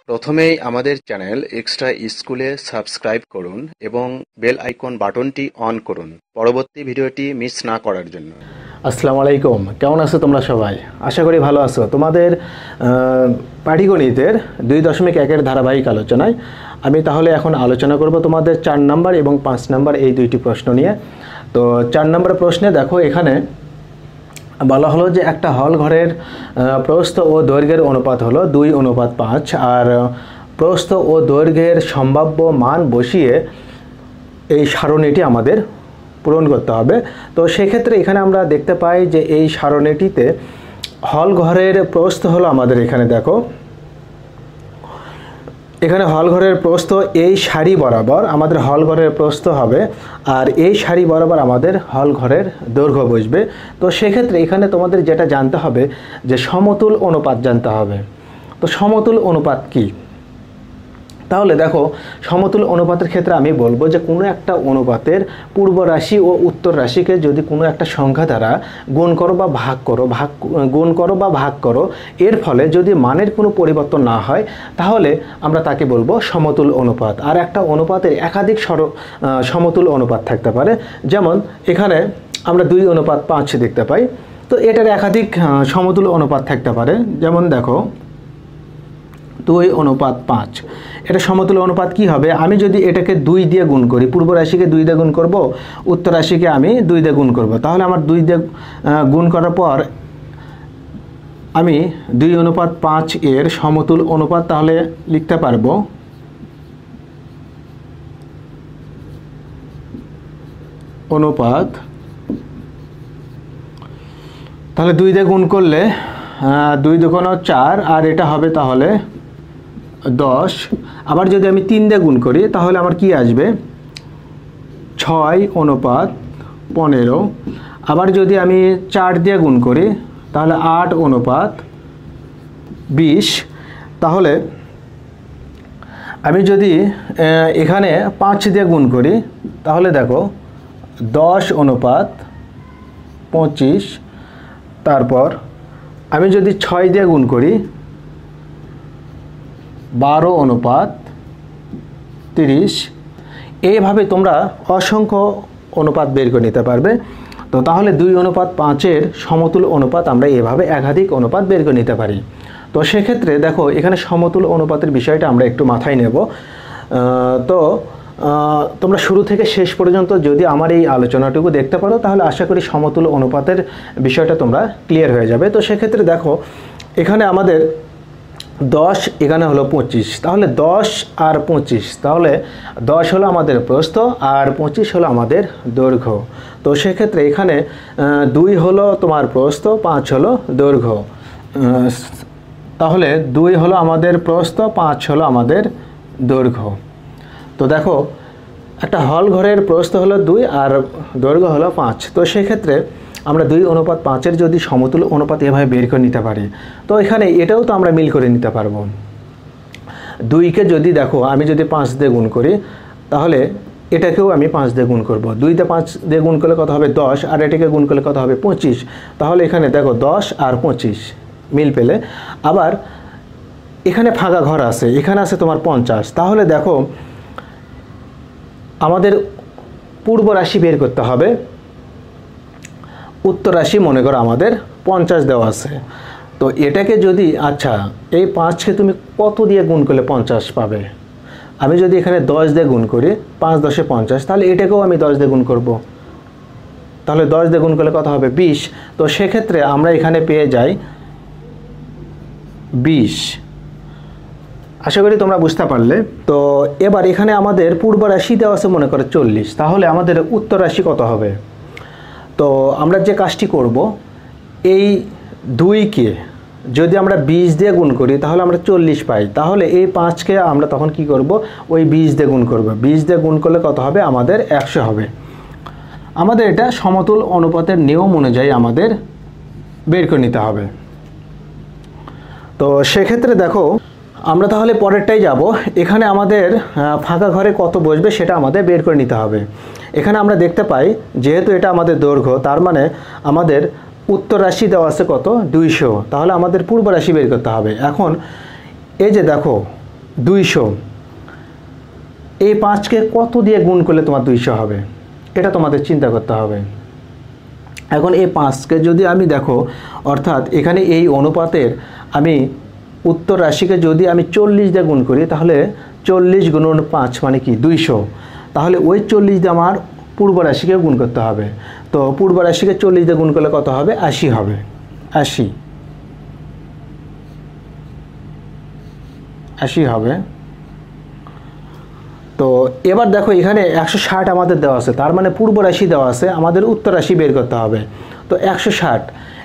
প্রথমেই আমাদের channel extra স্কুলে সাবস্ক্রাইব করুন এবং বেল আইকন বাটনটি অন করুন পরবর্তী ভিডিওটি মিস না করার জন্য। আসসালামু আলাইকুম, কেমন আছো তোমরা সবাই? আশা করি ভালো আছো। তোমাদের পাটিগণিতের 2.1-এর ধারাবাহিক আলোচনায় আমি তাহলে এখন আলোচনা করব তোমাদের 4 নম্বর এবং 5 নম্বর এই দুইটি প্রশ্ন নিয়ে। তো 4 নম্বর প্রশ্নে দেখো, এখানে বলা হলো যে একটা হল ঘরের প্রস্থ ও দৈর্ঘ্যের অনুপাত হলো 2:5, আর প্রস্থ ও দৈর্ঘ্যের সম্ভাব্য মান বসিয়ে এই সারণীটি আমাদের পূরণ করতে হবে। তো সেক্ষেত্রে এখানে আমরা দেখতে পাই যে এই সারণীটিতে হল ঘরের প্রস্থ হলো আমাদের, এখানে দেখো, এখানে হল ঘরের প্রস্থ এই সারি বরাবর আমাদের হল ঘরের প্রস্থ হবে, আর এই সারি বরাবর আমাদের হল ঘরের দৈর্ঘ্য বসবে। তো সেক্ষেত্রে এখানে তোমাদের যেটা জানতে হবে যে সমতুল অনুপাত জানতে হবে। তো সমতুল অনুপাত কি? তাহলে দেখো, সমতুল অনুপাতের ক্ষেত্রে আমি বলবো যে কোনো একটা অনুপাতের পূর্ব রাশি ও উত্তর রাশিকে যদি কোনো একটা সংখ্যা দ্বারা গুণ করো বা ভাগ করো, এর ফলে যদি মানের কোনো পরিবর্তন না হয় তাহলে আমরা তাকে বলবো সমতুল অনুপাত। আর একটা অনুপাতের একাধিক সমতুল অনুপাত থাকতে পারে, যেমন এখানে আমরা 2:5 দেখতে পাই। তো এটার একাধিক সমতুল অনুপাত থাকতে পারে, যেমন দেখো 2:5, এটা সমতুল অনুপাত কি হবে? আমি যদি এটাকে 2 দিয়ে গুণ করি, পূর্ব রাশিকে 2 দিয়ে গুণ করব, উত্তর রাশিকে আমি 2 দিয়ে গুণ করব, তাহলে আমার 2 দিয়ে গুণ করার পর আমি 2:5 এর সমতুল অনুপাত তাহলে লিখতে পারবো অনুপাত, তাহলে 2 দিয়ে গুণ করলে 2 দুগুণ 4, আর এটা হবে তাহলে 10। আবার যদি আমি 3 দিয়ে গুণ করি তাহলে আমার কি আসবে? 6:15। আবার যদি আমি 4 দিয়ে গুণ করি তাহলে 8:20। তাহলে আমি যদি এখানে 5 দিয়ে গুণ করি তাহলে দেখো 10:25। তারপর আমি যদি 6 দিয়ে গুণ করি 12:30। এইভাবে তোমরা অসংখ্য অনুপাত বের করে নিতে পারবে। তো তাহলে 2:5-এর সমতুল অনুপাত আমরা এভাবে একাধিক অনুপাত বের করে নিতে পারি। তো সেক্ষেত্রে দেখো, এখানে সমতুল অনুপাতের বিষয়টা আমরা একটু মাথায় নেব। তো তোমরা শুরু থেকে শেষ পর্যন্ত যদি আমার এই আলোচনাটুকু দেখতে পারো তাহলে আশা করি সমতুল অনুপাতের বিষয়টা তোমরা ক্লিয়ার হয়ে যাবে। তো সেক্ষেত্রে দেখো, এখানে আমাদের 10, এখানে হলো 25, তাহলে 10 আর 25, তাহলে 10 হলো আমাদের প্রস্থ আর 25 হলো আমাদের দৈর্ঘ্য। তো সেক্ষেত্রে এখানে 2 হলো তোমার প্রস্থ, 5 হলো দৈর্ঘ্য। তাহলে 2 হলো আমাদের প্রস্থ, 5 হলো আমাদের দৈর্ঘ্য। তো দেখো, একটা হল ঘরের প্রস্থ হলো 2 আর দৈর্ঘ্য হলো 5। তো সেক্ষেত্রে আমরা 2:5-এর যদি সমতুল অনুপাত এভাবে বের করে নিতে পারি, তো এখানে এটাও তো আমরা মিল করে নিতে পারবো। 2কে যদি দেখো আমি যদি 5 দিয়ে গুণ করি তাহলে এটাকেও আমি 5 দিয়ে গুণ করব। 2 দিয়ে 5 দিয়ে গুণ করলে কত হবে? 10, আর এটাকে গুণ করলে কত হবে? 25। তাহলে এখানে দেখো 10 আর 25 মিল পেলে। আবার এখানে ফাঁকা ঘর আছে, এখানে আছে তোমার 50। তাহলে দেখো, আমাদের পূর্ব রাশি বের করতে হবে, উত্তর রাশি মনে করো আমাদের 50 দেওয়া আছে। তো এটাকে যদি, আচ্ছা, এই 5কে তুমি কত দিয়ে গুণ করলে 50 পাবে? আমি যদি এখানে 10 দিয়ে গুণ করি, 5 10 50, তাহলে এটাকেও আমি 10 দিয়ে গুণ করব, তাহলে 10 দিয়ে গুণ করলে কত হবে? 20। তো সেক্ষেত্রে আমরা এখানে পেয়ে যাই 20। আশা করি তোমরা বুঝতে পারলে। তো এবার এখানে আমাদের পূর্ব রাশি দেওয়া আছে মনে করো 40, তাহলে আমাদের উত্তর রাশি কত হবে? তো আমরা যে কাজটি করব, এই 2কে যদি আমরা 20 দিয়ে গুণ করি তাহলে আমরা 40 পাই। তাহলে এই 5কে আমরা তখন কি করব? ওই 20 দিয়ে গুণ করব। 20 দিয়ে গুণ করলে কত হবে? আমাদের 100 হবে। আমাদের এটা সমতুল অনুপাতের নিয়ম অনুযায়ী আমাদের বের করে নিতে হবে। তো সেক্ষেত্রে দেখো, আমরা তাহলে পরেরটাই যাব। এখানে আমাদের ফাঁকা ঘরে কত বসবে সেটা আমাদের বের করে নিতে হবে। এখানে আমরা দেখতে পাই যেহেতু এটা আমাদের দৈর্ঘ্য, তার মানে আমাদের উত্তর রাশি দেওয়া আছে কত? 200। তাহলে আমাদের পূর্ব রাশি বের করতে হবে। এখন এই যে দেখো, 200, এই 5কে কত দিয়ে গুণ করলে তোমার 200 হবে, এটা তোমাদের চিন্তা করতে হবে। এখন এই 5কে যদি আমি দেখো, অর্থাৎ এখানে এই অনুপাতের আমি উত্তর রাশিকে যদি আমি 40 দিয়ে গুণ করি, তাহলে 40 গুণন 5 মানে কি 200। তাহলে ওই 40 দিয়ে আমার পূর্ব রাশিকে গুণ করতে হবে। তো পূর্ব রাশিকে 40 দিয়ে গুণ করলে কত হবে, 80 হবে, 80 হবে। তো এবার দেখো এখানে 160 আমাদের দেওয়া আছে, তার মানে পূর্ব রাশি দেওয়া আছে, আমাদের উত্তর রাশি বের করতে হবে। তো 160,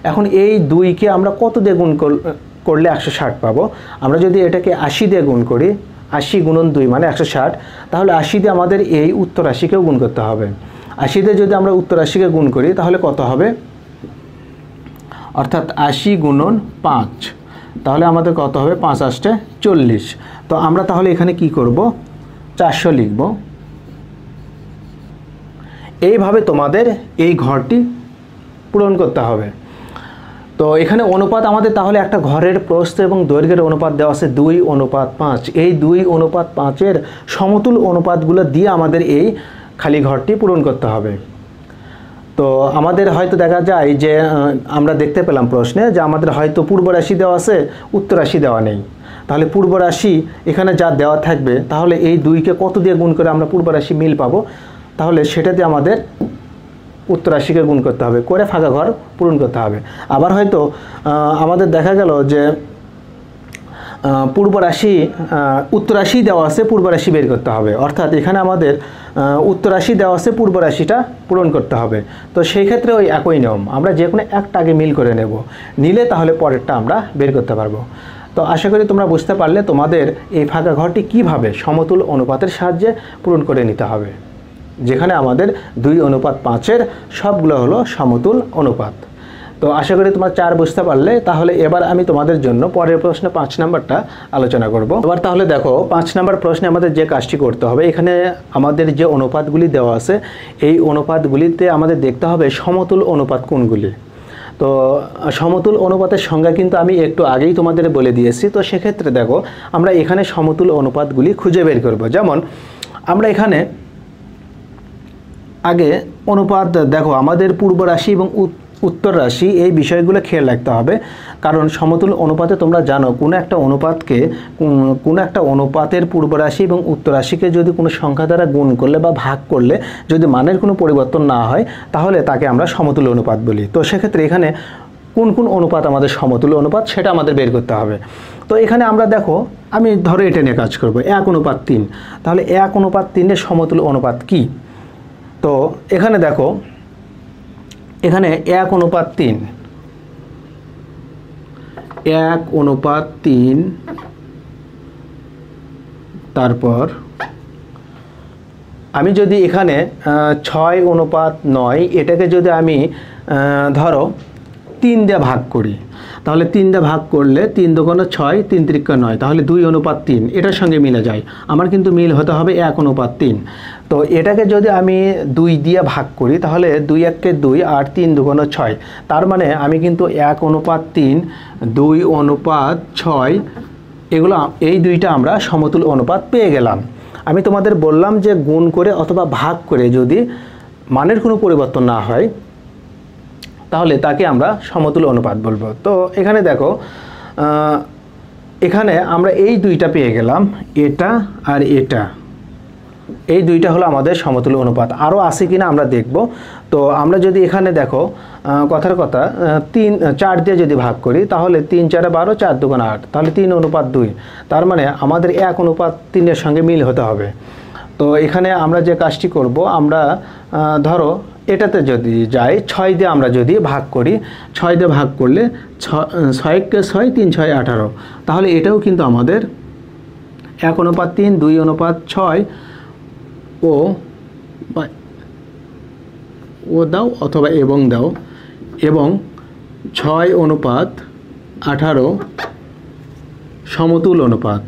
এখন এই 2কে আমরা কত দিয়ে গুণ করলে 160 পাবো? আমরা যদি এটাকে 80 দিয়ে গুণ করি, 80 গুণন 2 মানে 160, তাহলে 80 দিয়ে আমাদের এই উত্তর রাশিকেও গুণ করতে হবে। 80 দিয়ে যদি আমরা উত্তর রাশিকে গুণ করি তাহলে কত হবে, অর্থাৎ 80 গুণন 5, তাহলে আমাদের কত হবে, 5 আসছে 40। তো আমরা তাহলে এখানে কি করব, 400 লিখব। এইভাবে তোমাদের এই ঘরটি পূরণ করতে হবে। তো এখানে অনুপাত আমাদের তাহলে একটা ঘরের প্রস্থ এবং দৈর্ঘ্যের অনুপাত দেওয়া আছে 2:5। এই 2:5-এর সমতুল অনুপাতগুলো দিয়ে আমাদের এই খালি ঘরটি পূরণ করতে হবে। তো আমাদের হয়তো দেখা যায় যে আমরা দেখতে পেলাম প্রশ্নে যে আমাদের হয়তো পূর্ব রাশি দেওয়া আছে, উত্তর রাশি দেওয়া নেই। তাহলে পূর্ব রাশি এখানে যা দেওয়া থাকবে, তাহলে এই 2কে কত দিয়ে গুণ করে আমরা পূর্ব রাশি মিল পাবো, তাহলে সেটাতে আমাদের উত্তর রাশিকে গুণ করতে হবে, করে ফাঁকা ঘর পূরণ করতে হবে। আবার হয়তো আমাদের দেখা গেল যে পূর্ব রাশি উত্তর রাশি দেওয়া আছে, পূর্ব রাশি বের করতে হবে, অর্থাৎ এখানে আমাদের উত্তর রাশি দেওয়া আছে, পূর্ব রাশিটা পূরণ করতে হবে। তো সেই ক্ষেত্রে ওই একই নিয়ম, আমরা যে কোনো একটা আগে মিল করে নেব, নিলে তাহলে পরেরটা আমরা বের করতে পারবো। তো আশা করি তোমরা বুঝতে পারলে তোমাদের এই ফাঁকা ঘরটি কিভাবে সমতুল অনুপাতের সাহায্যে পূরণ করে নিতে হবে, যেখানে আমাদের 2:5-এর সবগুলো হলো সমতুল অনুপাত। তো আশা করি তোমরা 4 বুঝতে পারলে। তাহলে এবার আমি তোমাদের জন্য পরের প্রশ্ন 5 নাম্বারটা আলোচনা করব। এবার তাহলে দেখো 5 নাম্বার প্রশ্নে আমাদের যে কাজটি করতে হবে, এখানে আমাদের যে অনুপাতগুলি দেওয়া আছে, এই অনুপাতগুলিতে আমাদের দেখতে হবে সমতুল অনুপাত কোনগুলি। তো সমতুল অনুপাতের সংজ্ঞা কিন্তু আমি একটু আগেই তোমাদের বলে দিয়েছি। তো সেক্ষেত্রে দেখো আমরা এখানে সমতুল অনুপাতগুলি খুঁজে বের করব। যেমন আমরা এখানে আগে অনুপাত দেখো, আমাদের পূর্ব রাশি এবং উত্তর রাশি এই বিষয়গুলো খেয়াল রাখতে হবে, কারণ সমতুল অনুপাতে তোমরা জানো কোনো একটা অনুপাতের পূর্ব রাশি এবং উত্তর রাশিকে যদি কোনো সংখ্যা দ্বারা গুণ করলে বা ভাগ করলে যদি মানের কোনো পরিবর্তন না হয়, তাহলে তাকে আমরা সমতুল অনুপাত বলি। তো সেক্ষেত্রে এখানে কোন কোন অনুপাত আমাদের সমতুল অনুপাত সেটা আমাদের বের করতে হবে। তো এখানে আমরা দেখো, আমি ধরো এটা নিয়ে কাজ করব 1:3। তাহলে 1:3-এর সমতুল অনুপাত কি? তো এখানে দেখো, এখানে 1:3, 1:3, তারপর আমি যদি এখানে 6:9 এটাকে যদি আমি ধরো 3 দিয়ে ভাগ করি, তাহলে 3 দিয়ে ভাগ করলে 3 দুগুণে 6, 3 তিরিকা 9, তাহলে 2:3 এটার সঙ্গে মিলে যায়। আমার কিন্তু মিল হতে হবে 1:3। তো এটাকে যদি আমি 2 দিয়ে ভাগ করি, তাহলে 2 1 2 আর 3 দুগুণে 6, তার মানে আমি কিন্তু 1:3, 2:6 এগুলো এই দুইটা আমরা সমতুল অনুপাত পেয়ে গেলাম। আমি তোমাদের বললাম যে গুণ করে অথবা ভাগ করে যদি মানের কোনো পরিবর্তন না হয়, তাহলে তাকে আমরা সমতুল অনুপাত বলবো। তো এখানে দেখো, এখানে আমরা এই দুইটা পেয়ে গেলাম, এটা আর এটা, এই দুইটা হলো আমাদের সমতুল অনুপাত। আরও আছে কিনা আমরা দেখব। তো আমরা যদি এখানে দেখো কথার কথা 4 দিয়ে যদি ভাগ করি, তাহলে 3 4 12, 4 2 8, তাহলে 3:2। তার মানে আমাদের 1:3-এর সঙ্গে মিল হতে হবে। তো এখানে আমরা যে কাজটি করব, আমরা ধরো এটাতে যদি যাই 6 দিয়ে আমরা যদি ভাগ করি, 6 দিয়ে ভাগ করলে 6 6, 3 6 18, তাহলে এটাও কিন্তু আমাদের 1:3, 2:6 ও দাও অথবা এবং দাও, এবং 6:18 সমতুল অনুপাত।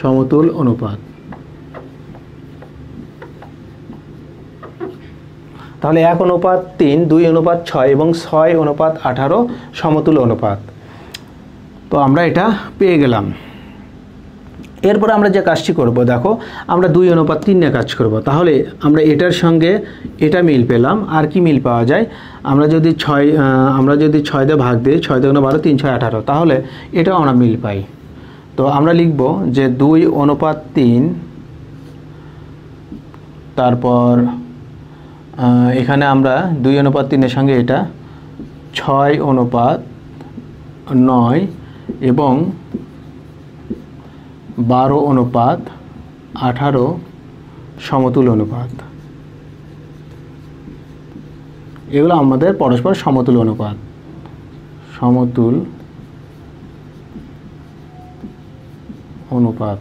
সমতুল অনুপাত। তাহলে 1:3, 2:6 এবং 6:18 সমতুল অনুপাত। তো আমরা এটা পেয়ে গেলাম। এরপর আমরা যে কাজটি করব, দেখো আমরা 2:3 নিয়ে কাজ করব। তাহলে আমরা এটার সঙ্গে এটা মিল পেলাম। আর কি মিল পাওয়া যায়, আমরা যদি 6 দিয়ে ভাগ দিই, 6 × 12, 3 × 6 = 18, তাহলে এটাও আমরা মিল পাই। তো আমরা লিখব যে 2:3, তারপর এখানে আমরা 2:3 এর সঙ্গে এটা 6:9 এবং 12:18 সমতুল অনুপাত। এগুলো আমাদের পরস্পর সমতুল অনুপাত। সমতুল অনুপাত।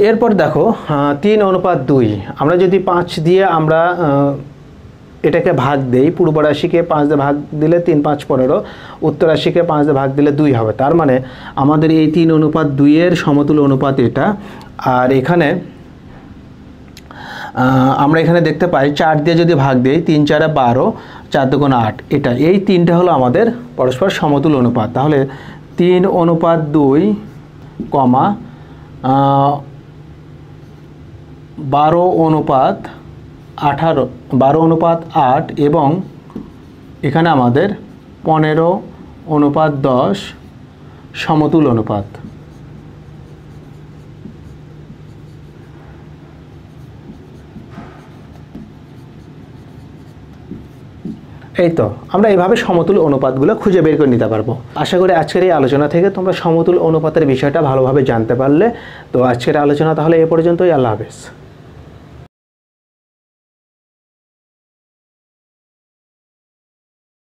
এরপর দেখো 3:2। আমরা যদি 5 দিয়ে আমরা এটাকে ভাগ দেই, পূর্ব রাশিকে 5 দিয়ে ভাগ দিলে 3 × 5 = 15, উত্তর রাশিকে 5 দিয়ে ভাগ দিলে 2 হবে। তার মানে আমাদের এই 3:2 এর সমতুল অনুপাত এটা। আর এখানে আমরা এখানে দেখতে পাই 4 দিয়ে যদি ভাগ দিই, 3 × 4 = 12, 4 × 2 = 8, এটা এই তিনটা হলো আমাদের পরস্পর সমতুল অনুপাত। তাহলে 3:2, 12:8 এবং এখানে আমাদের 15:10 সমতুল অনুপাত। এই তো আমরা এইভাবে সমতুল অনুপাতগুলো খুঁজে বের করে নিতে পারবো। আশা করি আজকের এই আলোচনা থেকে তোমরা সমতুল অনুপাতের বিষয়টা ভালোভাবে জানতে পারলে। তো আজকের আলোচনা তাহলে এ পর্যন্তই। আল্লাহ হাফেজ।